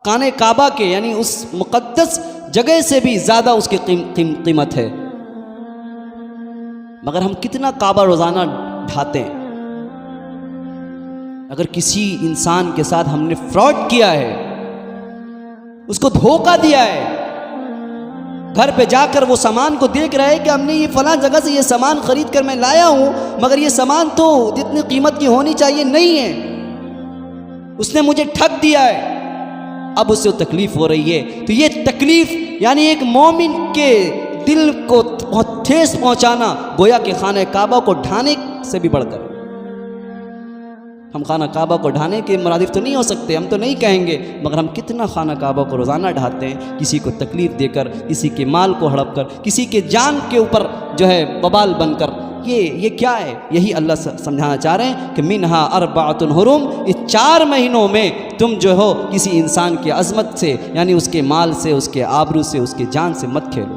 خانہ کعبہ کے یعنی اس مقدس جگہ سے بھی زیادہ اس کی قیمت ہے، مگر ہم کتنا کعبہ روزانہ ڈھاتے ہیں۔ اگر کسی انسان کے ساتھ ہم نے فراڈ کیا ہے، اس کو دھوکہ دیا ہے، گھر پہ جا کر وہ سامان کو دیکھ رہا ہے کہ ہم نے یہ فلاں جگہ سے یہ سامان خرید کر میں لایا ہوں، مگر یہ سامان تو جتنی قیمت کی ہونی چاہیے نہیں ہے، اس نے مجھے ٹھگ دیا ہے، اب اس سے تکلیف ہو رہی ہے۔ تو یہ تکلیف یعنی ایک مومن کے دل کو بہت ٹھیس پہنچانا گویا کہ خانہ کعبہ کو ڈھانے سے بھی بڑھ کر۔ ہم خانہ کعبہ کو ڈھانے کے مرادف تو نہیں ہو سکتے، ہم تو نہیں کہیں گے، مگر ہم کتنا خانہ کعبہ کو روزانہ ڈھاتے ہیں، کسی کو تکلیف دے کر، کسی کے مال کو ہڑپ کر، کسی کے جان کے اوپر جو ہے ببال بن کر۔ یہ کیا ہے؟ یہی اللہ سمجھانا چاہ رہے ہیں کہ منہا اربعۃ حرم، اس 4 مہینوں میں تم جو ہو کسی انسان کی عظمت سے یعنی اس کے مال سے، اس کے آبرو سے، اس کے جان سے مت کھیلو۔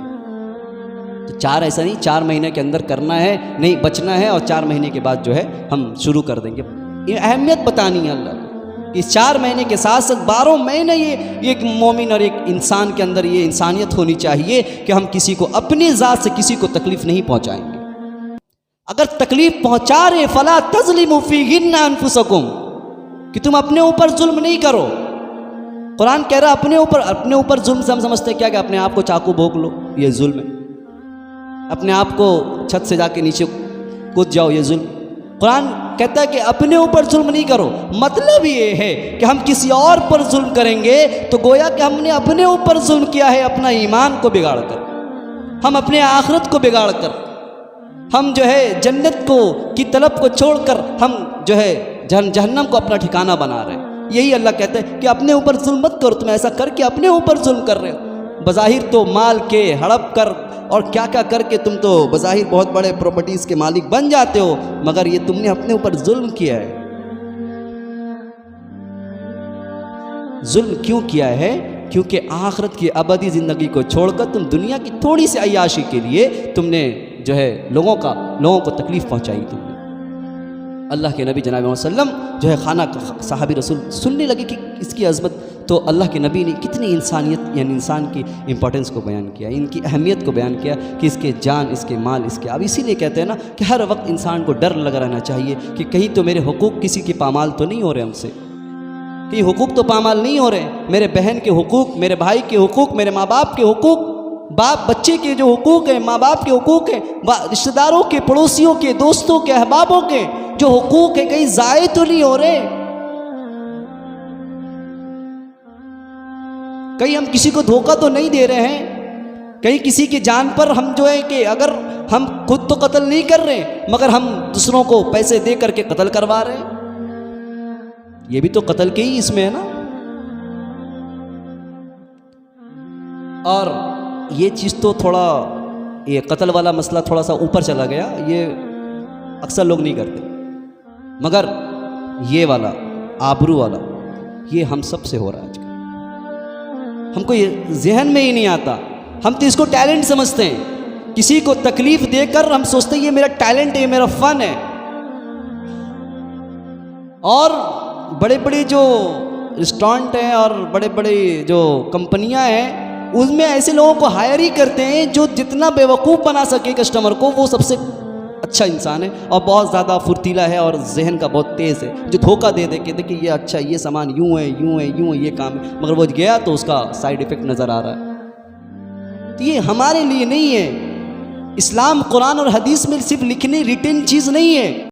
تو 4 ایسا نہیں 4 مہینے کے اندر کرنا ہے، نہیں بچنا ہے اور 4 مہینے کے بعد جو ہے ہم شروع کر دیں گے۔ یہ اہمیت بتانی ہے اللہ کو کہ اس 4 مہینے کے ساتھ ساتھ 12 مہینے یہ ایک مومن اور ایک انسان کے اندر یہ انسانیت ہونی چاہیے کہ ہم کسی کو اپنی ذات سے کسی کو تکلیف نہیں پہنچائیں گے۔ اگر تکلیف پہنچا رہے فلا تظلموا فیہن انفسکم، کہ تم اپنے اوپر ظلم نہیں کرو۔ قرآن کہہ رہا اپنے اوپر ظلم سے ہم سمجھتے کیا کہ اپنے آپ کو چاقو بھونک لو، یہ ظلم ہے۔ اپنے آپ کو چھت سے جا کے نیچے کود جاؤ، یہ ظلم۔ قرآن کہتا ہے کہ اپنے اوپر ظلم نہیں کرو، مطلب یہ ہے کہ ہم کسی اور پر ظلم کریں گے تو گویا کہ ہم نے اپنے اوپر ظلم کیا ہے، اپنا ایمان کو بگاڑ کر، ہم اپنے آخرت کو بگاڑ کر، ہم جو ہے جنت کی طلب کو چھوڑ کر ہم جو ہے جہنم کو اپنا ٹھکانہ بنا رہے ہیں۔ یہی اللہ کہتا ہے کہ اپنے اوپر ظلم مت کرو، تم ایسا کر کے اپنے اوپر ظلم کر رہے ہو۔ بظاہر تو مال کے ہڑپ کر اور کیا کیا کر کے تم تو بظاہر بہت بڑے پراپرٹیز کے مالک بن جاتے ہو، مگر یہ تم نے اپنے اوپر ظلم کیا ہے۔ ظلم کیوں کیا ہے؟ کیونکہ آخرت کی ابدی زندگی کو چھوڑ کر تم دنیا کی تھوڑی سی عیاشی کے لیے تم نے جو ہے لوگوں کو تکلیف پہنچائی۔ تم نے اللہ کے نبی جناب محمد صلی اللہ علیہ وسلم جو ہے خانہ صحابی رسول سننے لگے کہ اس کی عظمت، تو اللہ کے نبی نے کتنی انسانیت یعنی انسان کی امپورٹنس کو بیان کیا، ان کی اہمیت کو بیان کیا کہ اس کے جان، اس کے مال، اس کے اب اسی لیے کہتے ہیں نا کہ ہر وقت انسان کو ڈر لگا رہنا چاہیے کہ کہیں تو میرے حقوق کسی کے پامال تو نہیں ہو رہے ہم سے، کہیں حقوق تو پامال نہیں ہو رہے، میرے بہن کے حقوق، میرے بھائی کے حقوق، میرے ماں باپ کے حقوق، باپ بچے کے جو حقوق ہیں، ماں باپ کے حقوق ہیں، رشتہ داروں کے، پڑوسیوں کے، دوستوں کے، احبابوں کے جو حقوق ہیں کہیں ضائع تو نہیں ہو رہے، کہیں ہم کسی کو دھوکہ تو نہیں دے رہے ہیں، کہیں کسی کی جان پر ہم جو ہے کہ اگر ہم خود تو قتل نہیں کر رہے مگر ہم دوسروں کو پیسے دے کر کے قتل کروا رہے ہیں، یہ بھی تو قتل کے ہی اس میں ہے نا۔ اور یہ چیز تو تھوڑا یہ قتل والا مسئلہ تھوڑا سا اوپر چلا گیا، یہ اکثر لوگ نہیں کرتے، مگر یہ والا آبرو والا یہ ہم سب سے ہو رہا ہے آج کل، ہم کو یہ ذہن میں ہی نہیں آتا، ہم تو اس کو ٹیلنٹ سمجھتے ہیں، کسی کو تکلیف دے کر ہم سوچتے ہیں یہ میرا ٹیلنٹ ہے، یہ میرا فن ہے۔ اور بڑے بڑے جو ریسٹورنٹ ہیں اور بڑے بڑے جو کمپنیاں ہیں اس میں ایسے لوگوں کو ہائر ہی کرتے ہیں جو جتنا بیوقوف بنا سکے کسٹمر کو، وہ سب سے اچھا انسان ہے اور بہت زیادہ پھرتیلا ہے اور ذہن کا بہت تیز ہے، جو دھوکہ دے دے کے دیکھیں یہ اچھا، یہ سامان یوں ہے یوں ہے یوں ہے، یہ کام ہے، مگر وہ گیا تو اس کا سائیڈ ایفیکٹ نظر آ رہا ہے۔ تو یہ ہمارے لیے نہیں ہے، اسلام قرآن اور حدیث میں صرف لکھنے ریٹن چیز نہیں ہے۔